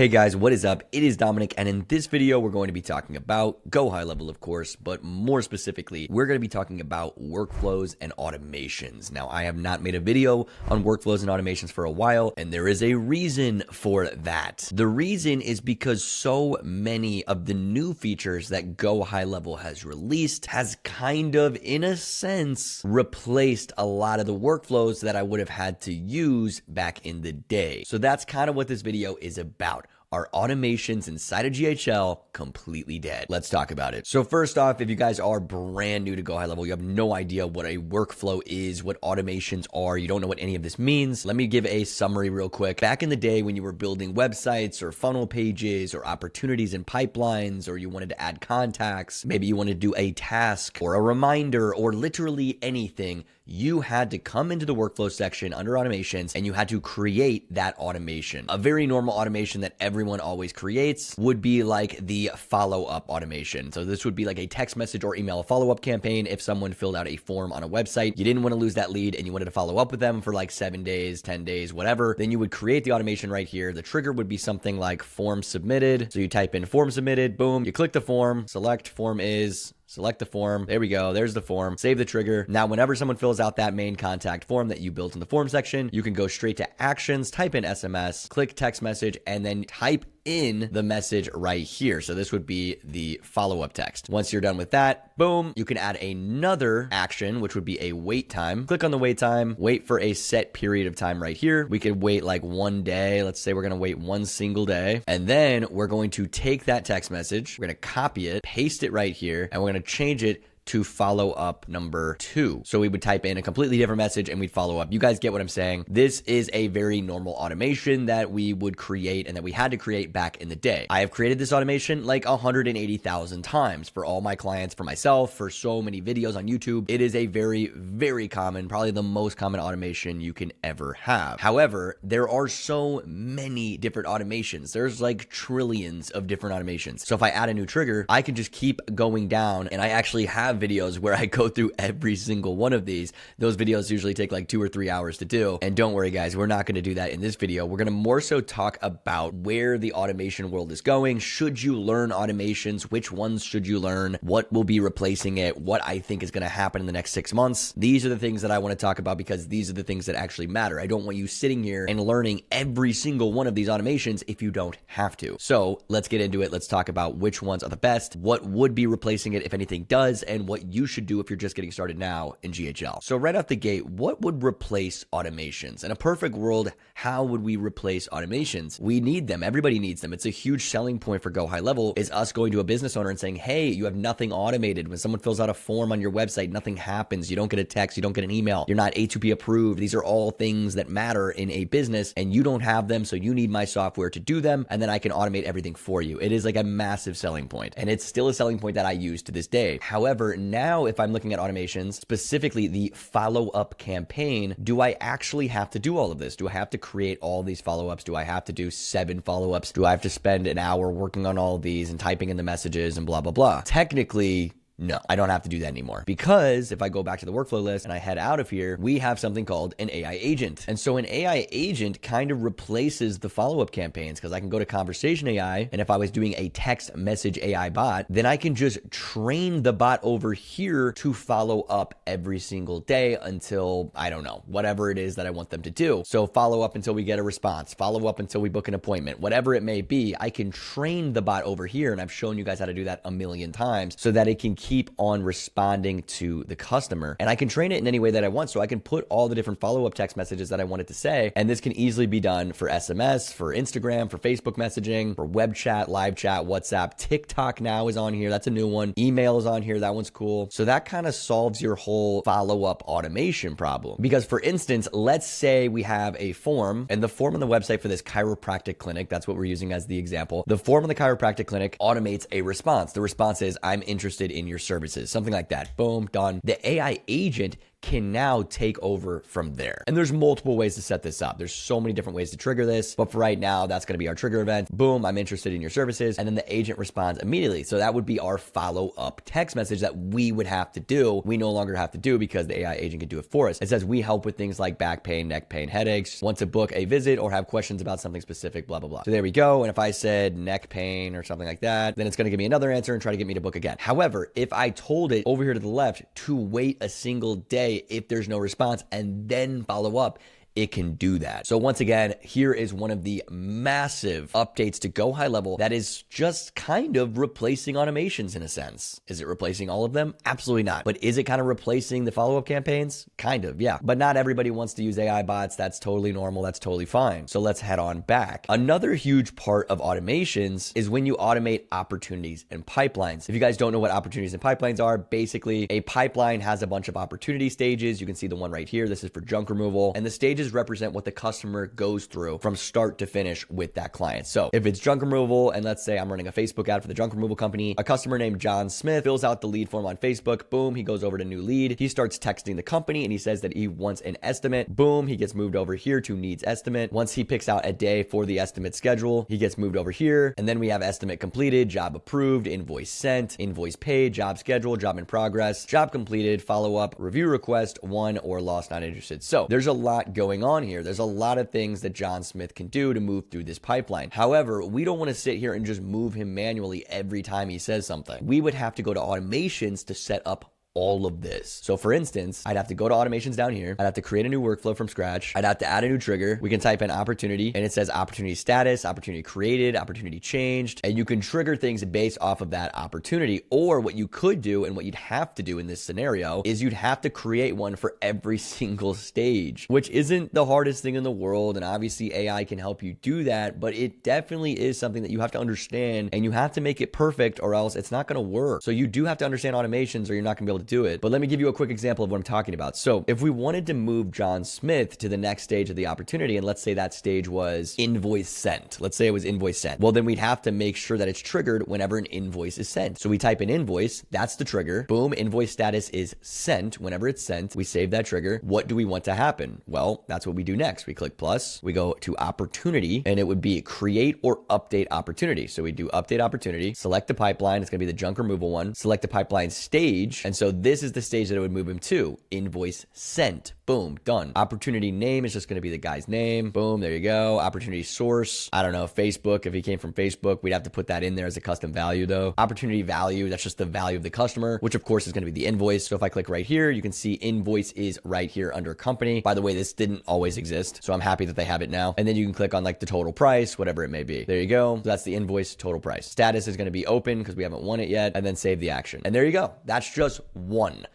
Hey guys, what is up? It is Dominic, and in this video, we're going to be talking about GoHighLevel, of course, but more specifically, we're going to be talking about workflows and automations. Now, I have not made a video on workflows and automations for a while, and there is a reason for that. The reason is because so many of the new features that GoHighLevel has released has kind of, in a sense, replaced a lot of the workflows that I would have had to use back in the day. So that's kind of what this video is about. Are automations inside of GHL completely dead? Let's talk about it. So first off, if you guys are brand new to GoHighLevel, you have no idea what a workflow is, what automations are, you don't know what any of this means, let me give a summary real quick. Back in the day when you were building websites or funnel pages or opportunities and pipelines, or you wanted to add contacts, maybe you wanted to do a task or a reminder or literally anything, you had to come into the workflow section under automations and you had to create that automation. A very normal automation that everyone always creates would be like the follow-up automation. So this would be like a text message or email follow-up campaign. If someone filled out a form on a website, you didn't want to lose that lead and you wanted to follow up with them for like 7 days, 10 days, whatever, then you would create the automation right here. The trigger would be something like form submitted. So you type in form submitted, boom, you click the form, select form is, select the form. There we go. There's the form. Save the trigger. Now, whenever someone fills out that main contact form that you built in the form section, you can go straight to actions, type in SMS, click text message, and then type in the message right here. So this would be the follow-up text. Once you're done with that, boom, you can add another action, which would be a wait time. Click on the wait time, wait for a set period of time right here. We could wait like 1 day. Let's say we're going to wait 1 single day. And then we're going to take that text message, we're going to copy it, paste it right here, and we're going to change it to follow up number 2. So we would type in a completely different message and we'd follow up. You guys get what I'm saying? This is a very normal automation that we would create and that we had to create back in the day. I have created this automation like 180,000 times for all my clients, for myself, for so many videos on YouTube. It is a very, very common, probably the most common automation you can ever have. However, there are so many different automations. There's like trillions of different automations. So if I add a new trigger, I can just keep going down, and I actually have videos where I go through every single one of these. Those videos usually take like 2 or 3 hours to do. And don't worry guys, we're not going to do that in this video. We're going to more so talk about where the automation world is going. Should you learn automations? Which ones should you learn? What will be replacing it? What I think is going to happen in the next 6 months? These are the things that I want to talk about because these are the things that actually matter. I don't want you sitting here and learning every single one of these automations if you don't have to. So let's get into it. Let's talk about which ones are the best, what would be replacing it if anything does, and what you should do if you're just getting started now in GHL. So right off the gate, what would replace automations? In a perfect world, how would we replace automations? We need them. Everybody needs them. It's a huge selling point for GoHighLevel is us going to a business owner and saying, hey, you have nothing automated. When someone fills out a form on your website, nothing happens. You don't get a text. You don't get an email. You're not A2P approved. These are all things that matter in a business and you don't have them. So you need my software to do them. And then I can automate everything for you. It is like a massive selling point. And it's still a selling point that I use to this day. However, now if I'm looking at automations, specifically the follow-up campaign, do I actually have to do all of this? Do I have to create all these follow-ups? Do I have to do 7 follow-ups? Do I have to spend an hour working on all of these and typing in the messages and blah, blah, blah? Technically, no, I don't have to do that anymore because if I go back to the workflow list and I head out of here, we have something called an AI agent. And so an AI agent kind of replaces the follow-up campaigns because I can go to conversation AI. And if I was doing a text message AI bot, then I can just train the bot over here to follow up every single day until, I don't know, whatever it is that I want them to do. So follow up until we get a response, follow up until we book an appointment, whatever it may be. I can train the bot over here. And I've shown you guys how to do that a million times so that it can keep on responding to the customer. And I can train it in any way that I want. So I can put all the different follow-up text messages that I want it to say. And this can easily be done for SMS, for Instagram, for Facebook messaging, for web chat, live chat, WhatsApp. TikTok now is on here. That's a new one. Email is on here. That one's cool. So that kind of solves your whole follow-up automation problem. Because for instance, let's say we have a form and the form on the website for this chiropractic clinic, that's what we're using as the example. The form on the chiropractic clinic automates a response. The response is, I'm interested in your services, something like that. Boom, done. The AI agent can now take over from there. And there's multiple ways to set this up. There's so many different ways to trigger this, but for right now, that's going to be our trigger event. Boom, I'm interested in your services. And then the agent responds immediately. So that would be our follow-up text message that we would have to do. We no longer have to do because the AI agent can do it for us. It says we help with things like back pain, neck pain, headaches, want to book a visit or have questions about something specific, blah, blah, blah. So there we go. And if I said neck pain or something like that, then it's going to give me another answer and try to get me to book again. However, if I told it over here to the left to wait a single day if there's no response and then follow up, it can do that. So once again, here is one of the massive updates to Go High Level that is just kind of replacing automations in a sense. Is it replacing all of them? Absolutely not. But is it kind of replacing the follow-up campaigns? Kind of, yeah. But not everybody wants to use AI bots. That's totally normal. That's totally fine. So let's head on back. Another huge part of automations is when you automate opportunities and pipelines. If you guys don't know what opportunities and pipelines are, basically a pipeline has a bunch of opportunity stages. You can see the one right here. This is for junk removal. And the stages represent what the customer goes through from start to finish with that client. So if it's junk removal, and let's say I'm running a Facebook ad for the junk removal company, a customer named John Smith fills out the lead form on Facebook. Boom, he goes over to new lead. He starts texting the company and he says that he wants an estimate. Boom, he gets moved over here to needs estimate. Once he picks out a day for the estimate schedule, he gets moved over here. And then we have estimate completed, job approved, invoice sent, invoice paid, job scheduled, job in progress, job completed, follow up, review request, won or lost, not interested. So there's a lot going on here. There's a lot of things that John Smith can do to move through this pipeline. However, we don't want to sit here and just move him manually every time he says something. We would have to go to automations to set up all of this. So for instance, I'd have to go to automations down here. I'd have to create a new workflow from scratch. I'd have to add a new trigger. We can type in opportunity and it says opportunity status, opportunity created, opportunity changed, and you can trigger things based off of that opportunity. Or what you could do and what you'd have to do in this scenario is you'd have to create one for every single stage, which isn't the hardest thing in the world. And obviously AI can help you do that, but it definitely is something that you have to understand and you have to make it perfect or else it's not going to work. So you do have to understand automations or you're not going to be able to do it. But let me give you a quick example of what I'm talking about. So if we wanted to move John Smith to the next stage of the opportunity, and let's say that stage was invoice sent. Let's say it was invoice sent. Well, then we'd have to make sure that it's triggered whenever an invoice is sent. So we type in invoice, that's the trigger. Boom, invoice status is sent. Whenever it's sent, we save that trigger. What do we want to happen? Well, that's what we do next. We click plus, we go to opportunity, and it would be create or update opportunity. So we do update opportunity, select the pipeline. It's going to be the junk removal one. Select the pipeline stage. And so this is the stage that it would move him to. Invoice sent. Boom, done. Opportunity name is just going to be the guy's name. Boom, there you go. Opportunity source, I don't know, Facebook. If he came from Facebook, we'd have to put that in there as a custom value though. Opportunity value, that's just the value of the customer, which of course is going to be the invoice. So if I click right here, you can see invoice is right here under company. By the way, this didn't always exist, so I'm happy that they have it now. And then you can click on like the total price, whatever it may be. There you go. So that's the invoice total price. Status is going to be open because we haven't won it yet, and then save the action. And there you go. That's just one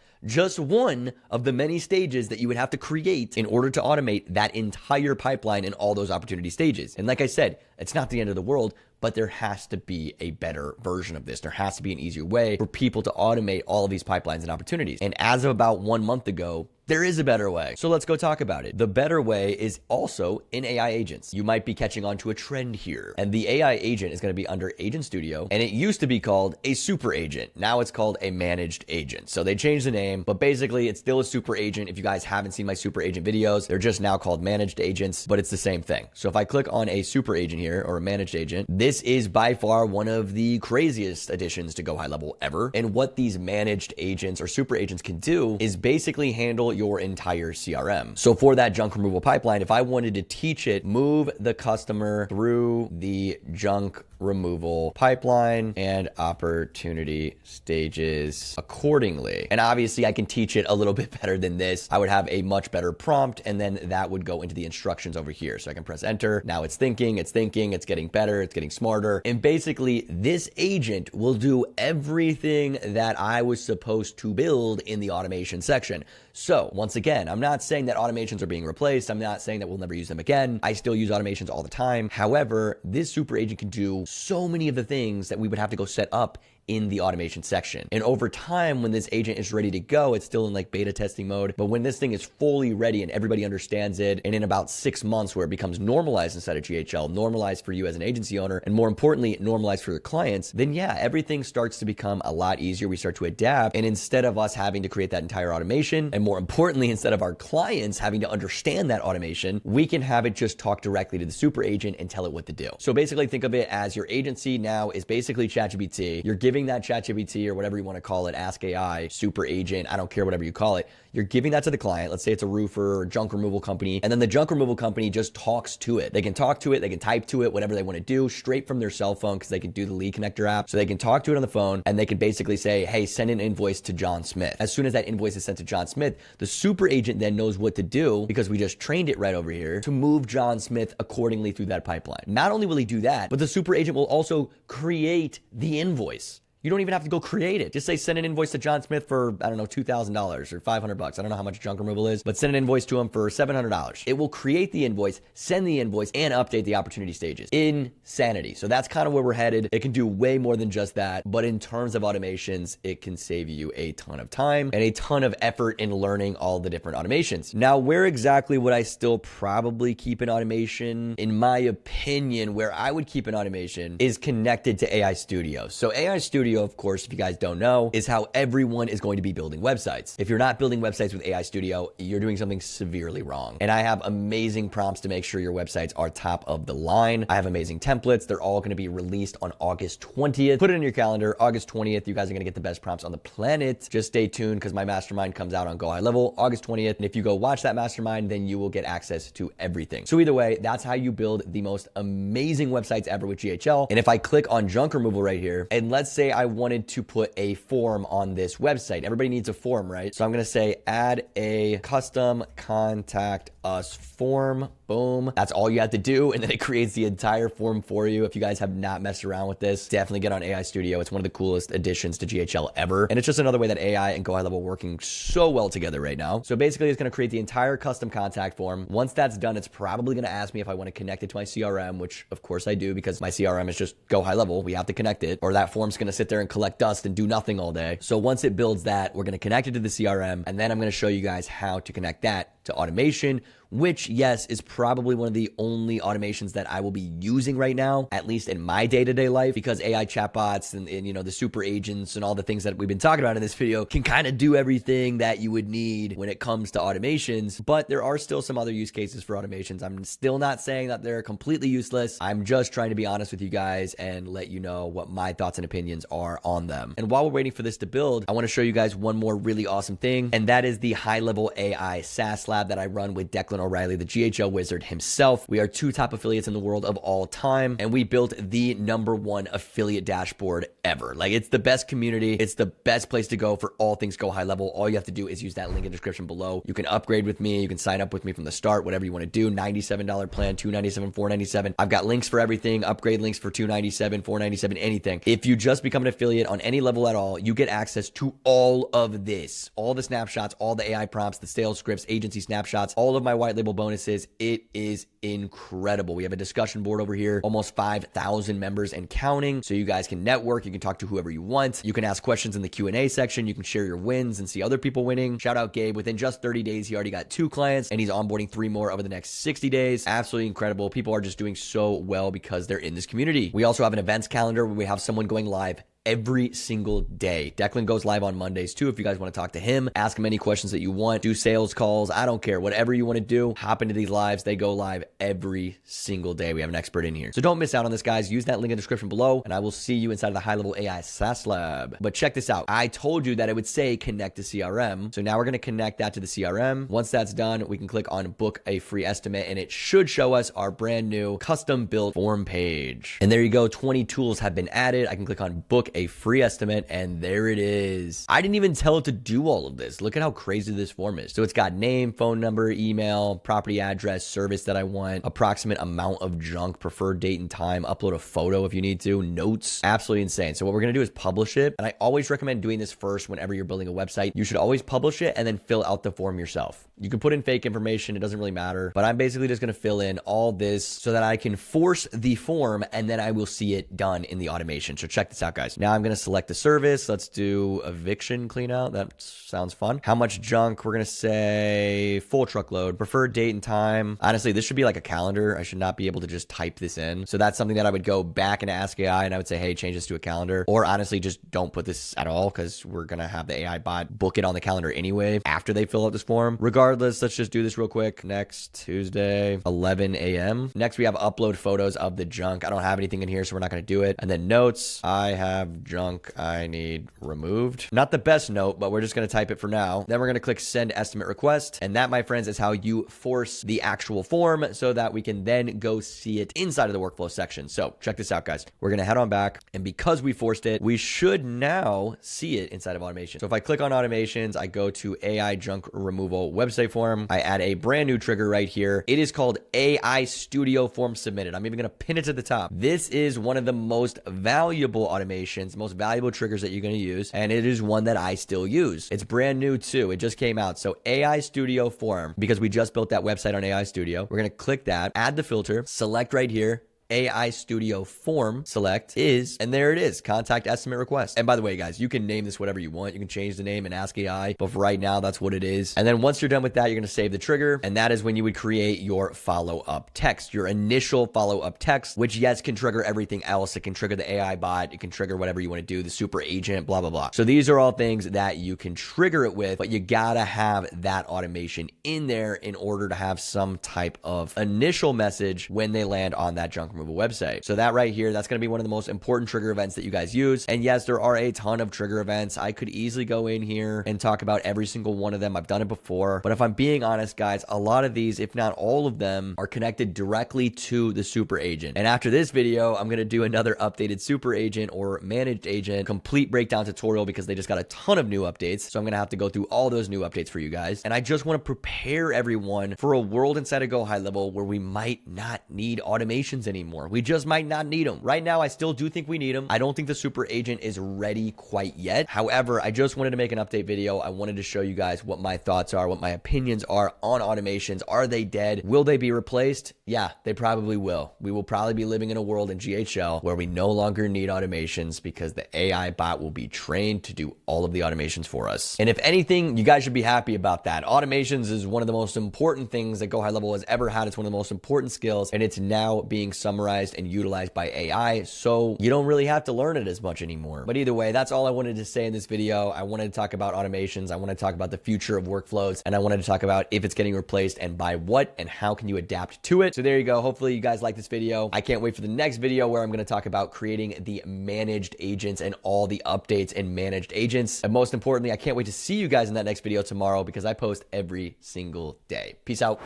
of the many stages that you would have to create in order to automate that entire pipeline in all those opportunity stages. And like I said, it's not the end of the world, but there has to be a better version of this. There has to be an easier way for people to automate all of these pipelines and opportunities. And as of about 1 month ago, there is a better way. So let's go talk about it. The better way is also in AI agents. You might be catching on to a trend here. And the AI agent is going to be under Agent Studio. And it used to be called a super agent. Now it's called a managed agent. So they changed the name, but basically it's still a super agent. If you guys haven't seen my super agent videos, they're just now called managed agents, but it's the same thing. So if I click on a super agent here or a managed agent, this is by far one of the craziest additions to Go High Level ever. And what these managed agents or super agents can do is basically handle your entire CRM. So for that junk removal pipeline, if I wanted to teach it, move the customer through the junk removal pipeline and opportunity stages accordingly. And obviously I can teach it a little bit better than this. I would have a much better prompt, and then that would go into the instructions over here. So I can press enter. Now it's thinking, it's getting better, it's getting smarter. And basically this agent will do everything that I was supposed to build in the automation section. So once again, I'm not saying that automations are being replaced. I'm not saying that we'll never use them again. I still use automations all the time. However, this super agent can do so many of the things that we would have to go set up in the automation section. And over time, when this agent is ready to go, it's still in like beta testing mode. But when this thing is fully ready and everybody understands it, and in about 6 months where it becomes normalized inside of GHL, normalized for you as an agency owner, and more importantly, normalized for your clients, then yeah, everything starts to become a lot easier. We start to adapt. And instead of us having to create that entire automation, and more importantly, instead of our clients having to understand that automation, we can have it just talk directly to the super agent and tell it what to do. So basically think of it as your agency now is basically ChatGPT. You're giving that ChatGPT or whatever you want to call it, Ask AI, super agent, I don't care, whatever you call it. You're giving that to the client. Let's say it's a roofer or junk removal company. And then the junk removal company just talks to it. They can talk to it. They can type to it, whatever they want to do straight from their cell phone because they can do the lead connector app. So they can talk to it on the phone and they can basically say, hey, send an invoice to John Smith. As soon as that invoice is sent to John Smith, the super agent then knows what to do because we just trained it right over here to move John Smith accordingly through that pipeline. Not only will he do that, but the super agent will also create the invoice. You don't even have to go create it. Just say send an invoice to John Smith for, I don't know, $2,000 or $500. I don't know how much junk removal is, but send an invoice to him for $700. It will create the invoice, send the invoice, and update the opportunity stages. Insanity. So that's kind of where we're headed. It can do way more than just that. But in terms of automations, it can save you a ton of time and a ton of effort in learning all the different automations. Now, where exactly would I still probably keep an automation? In my opinion, where I would keep an automation is connected to AI Studio. So AI Studio, of course, if you guys don't know, is how everyone is going to be building websites. If you're not building websites with AI Studio, you're doing something severely wrong. And I have amazing prompts to make sure your websites are top of the line. I have amazing templates. They're all going to be released on August 20th. Put it in your calendar. August 20th, you guys are going to get the best prompts on the planet. Just stay tuned because my mastermind comes out on Go High Level August 20th. And if you go watch that mastermind, then you will get access to everything. So either way, that's how you build the most amazing websites ever with GHL. And if I click on junk removal right here, and let's say I wanted to put a form on this website. Everybody needs a form, right? So I'm going to say add a custom contact us form. Boom. That's all you have to do. And then it creates the entire form for you. If you guys have not messed around with this, definitely get on AI Studio. It's one of the coolest additions to GHL ever. And it's just another way that AI and Go High Level are working so well together right now. So basically it's going to create the entire custom contact form. Once that's done, it's probably going to ask me if I want to connect it to my CRM, which of course I do because my CRM is just Go High Level. We have to connect it or that form's going to sit there and collect dust and do nothing all day. So once it builds that, we're going to connect it to the CRM. And then I'm going to show you guys how to connect that to automation, which, yes, is probably one of the only automations that I will be using right now, at least in my day-to-day life, because AI chatbots and you know, the super agents and all the things that we've been talking about in this video can kind of do everything that you would need when it comes to automations. But there are still some other use cases for automations. I'm still not saying that they're completely useless. I'm just trying to be honest with you guys and let you know what my thoughts and opinions are on them. And while we're waiting for this to build, I want to show you guys one more really awesome thing, and that is the high-level AI SaaS lab that I run with Declan O'Reilly, the GHL wizard himself. We are 2 top affiliates in the world of all time, and we built the #1 affiliate dashboard ever. Like, it's the best community. It's the best place to go for all things Go High Level. All you have to do is use that link in the description below. You can upgrade with me. You can sign up with me from the start, whatever you want to do. $97 plan, $297, $497. I've got links for everything, upgrade links for $297, $497, anything. If you just become an affiliate on any level at all, you get access to all of this, all the snapshots, all the AI prompts, the sales scripts, agency snapshots, all of my white label bonuses. It is incredible. We have a discussion board over here, almost 5,000 members and counting. So you guys can network. You can talk to whoever you want. You can ask questions in the Q&A section. You can share your wins and see other people winning. Shout out Gabe. Within just 30 days, he already got 2 clients and he's onboarding 3 more over the next 60 days. Absolutely incredible. People are just doing so well because they're in this community. We also have an events calendar where we have someone going live every single day. Declan goes live on Mondays too. If you guys want to talk to him, ask him any questions that you want, do sales calls, I don't care, whatever you want to do, hop into these lives. They go live every single day. We have an expert in here. So don't miss out on this, guys. Use that link in the description below and I will see you inside of the High Level AI SaaS Lab. But check this out. I told you that it would say connect to CRM. So now we're going to connect that to the CRM. Once that's done, we can click on book a free estimate and it should show us our brand new custom built form page. And there you go. 20 tools have been added. I can click on book a free estimate and there it is. I didn't even tell it to do all of this. Look at how crazy this form is. So it's got name, phone number, email, property address, service that I want, approximate amount of junk, preferred date and time, upload a photo if you need to, notes. Absolutely insane. So what we're going to do is publish it. And I always recommend doing this first whenever you're building a website. You should always publish it and then fill out the form yourself. You can put in fake information. It doesn't really matter, but I'm basically just going to fill in all this so that I can force the form and then I will see it done in the automation. So check this out, guys. Now Now I'm going to select the service. Let's do eviction cleanout. That sounds fun. How much junk? We're going to say full truckload. Preferred date and time. Honestly, this should be like a calendar. I should not be able to just type this in. So that's something that I would go back into Ask AI and I would say, hey, change this to a calendar. Or honestly, just don't put this at all because we're going to have the AI bot book it on the calendar anyway after they fill out this form. Regardless, let's just do this real quick. Next Tuesday, 11 a.m. Next, we have upload photos of the junk. I don't have anything in here, so we're not going to do it. And then notes, I have junk I need removed. Not the best note, but we're just going to type it for now. Then we're going to click send estimate request. And that, my friends, is how you force the actual form so that we can then go see it inside of the workflow section. So check this out, guys. We're going to head on back. And because we forced it, we should now see it inside of automation. So if I click on automations, I go to AI junk removal website form. I add a brand new trigger right here. It is called AI Studio form submitted. I'm even going to pin it to the top. This is one of the most valuable automations, most valuable triggers that you're going to use. And it is one that I still use. It's brand new too. It just came out. So AI Studio form, because we just built that website on AI Studio, we're going to click that, add the filter, select right here, AI Studio form, select is, and there it is, contact estimate request. And by the way, guys, you can name this whatever you want. You can change the name and ask AI, but for right now, that's what it is. And then once you're done with that, you're going to save the trigger. And that is when you would create your follow-up text, your initial follow-up text, which yes, can trigger everything else. It can trigger the AI bot. It can trigger whatever you want to do, the super agent, blah, blah, blah. So these are all things that you can trigger it with, but you gotta have that automation in there in order to have some type of initial message when they land on that junk removal website. So that right here, that's going to be one of the most important trigger events that you guys use. And yes, there are a ton of trigger events. I could easily go in here and talk about every single one of them. I've done it before, but if I'm being honest, guys, a lot of these, if not all of them, are connected directly to the super agent. And after this video, I'm going to do another updated super agent or managed agent complete breakdown tutorial because they just got a ton of new updates. So I'm going to have to go through all those new updates for you guys. And I just want to prepare everyone for a world inside of Go High Level where we might not need automations anymore. We just might not need them. Right now, I still do think we need them. I don't think the super agent is ready quite yet. However, I just wanted to make an update video. I wanted to show you guys what my thoughts are, what my opinions are on automations. Are they dead? Will they be replaced? Yeah, they probably will. We will probably be living in a world in GHL where we no longer need automations because the AI bot will be trained to do all of the automations for us. And if anything, you guys should be happy about that. Automations is one of the most important things that Go High Level has ever had. It's one of the most important skills, and it's now being summarized and utilized by AI, so you don't really have to learn it as much anymore. But either way, that's all I wanted to say in this video. I wanted to talk about automations. I want to talk about the future of workflows, and I wanted to talk about if it's getting replaced and by what and how can you adapt to it. So there you go. Hopefully you guys like this video. I can't wait for the next video where I'm going to talk about creating the managed agents and all the updates in managed agents. And most importantly, I can't wait to see you guys in that next video tomorrow because I post every single day. Peace out.